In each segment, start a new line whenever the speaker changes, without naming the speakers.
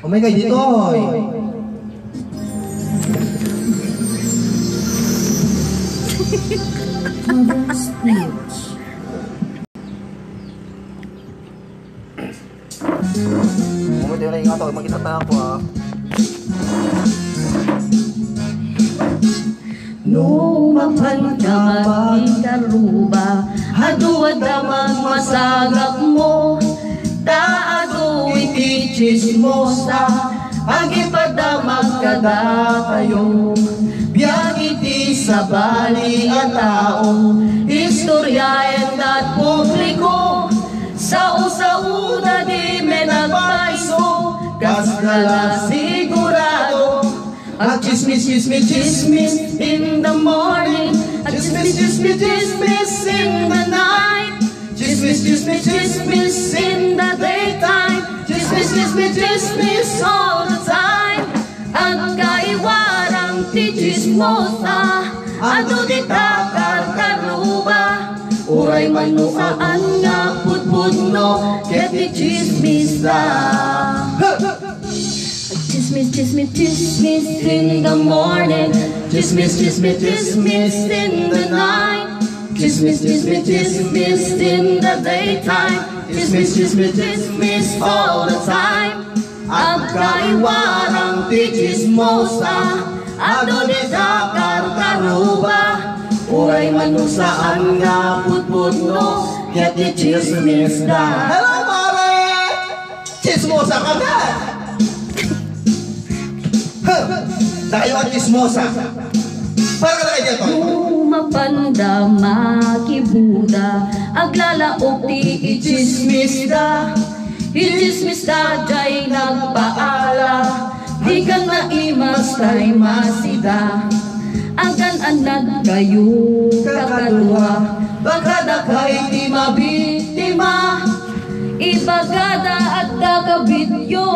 Umay kay dito. Umay tayo na ingat ako. Magkita tayo ako ha.
No mapagkamag ikaruba aduad damang masagak mo taado iti chismosa agipadamag kada kayo biyag iti sabali at tao istoryaen dat publiko sa usauna di menagpaiso kasdala sigurado a chismis, chismis, chismis in the morning. A chismis, chismis, chismis in the night. Chismis, chismis, chismis in the daytime. Chismis, chismis, chismis all the time. At kaiwarang ti chismosa, ado di takarkaruba. Uray man no saan nga putputno, ket ti chismis da. Chismis, chismis, chismis in the morning. Chismis, chismis, chismis in the night. Chismis, chismis, chismis in the daytime. Chismis, chismis, chismis all the time. At kaiwarang ti chismosa, ado di takarkaruba. Uray man no saan nga putputno, ket ti chismis da.
Hello, pare! Chismosa ka na! Tayo ang chismosa. Para ka na kayo dito.
Mapanda makibuda aglalaok ti ichismis da. Ichismis da jay nagpaala di ka na imas kay masida. Angkan anad kayo kakadua bagada kay di mabiktima. Ibagada at kakabidyo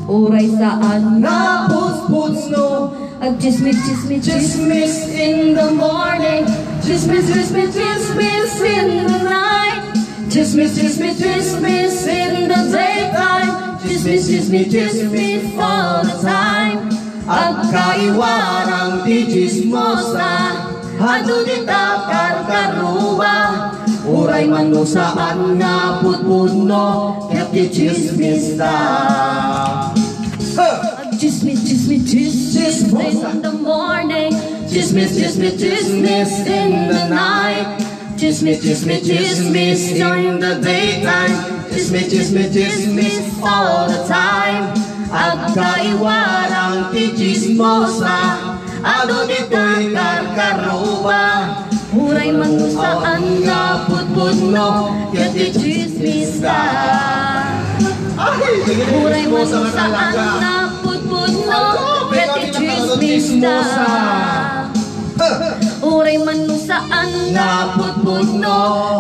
uray saan nga puts no. Ag chismis, chismis, chismis in the morning. Chismis, chismis, chismis in the night. Chismis, chismis, chismis in the daytime. Chismis, chismis, chismis all the time. Ag kaiwarang ti chismosa, ado di takarkaruba. Uray man no saan nga putputno, ket ti chismis da. Chismis, chismis, chismis in the morning. Chismis, chismis, chismis in the night. Chismis, chismis, chismis in the daytime. Chismis, chismis, chismis all the time. At kaiwarang ti chismosa, ado di takarkaruba. Uray man no saan nga putputno, ket ti chismis da. Uray man no saan nga putputno, ket ti chismis da. Uray man no saan nga putputno,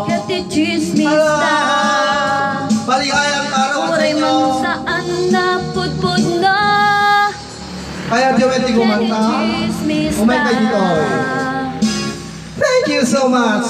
ket ti chismis da.
Maligayang araw sa
Uray man
inyo.
no saan nga putputno,
Kaya Joel di kumanta.
ket ti chismis
Umay kay dito.
da.
Thank you so much.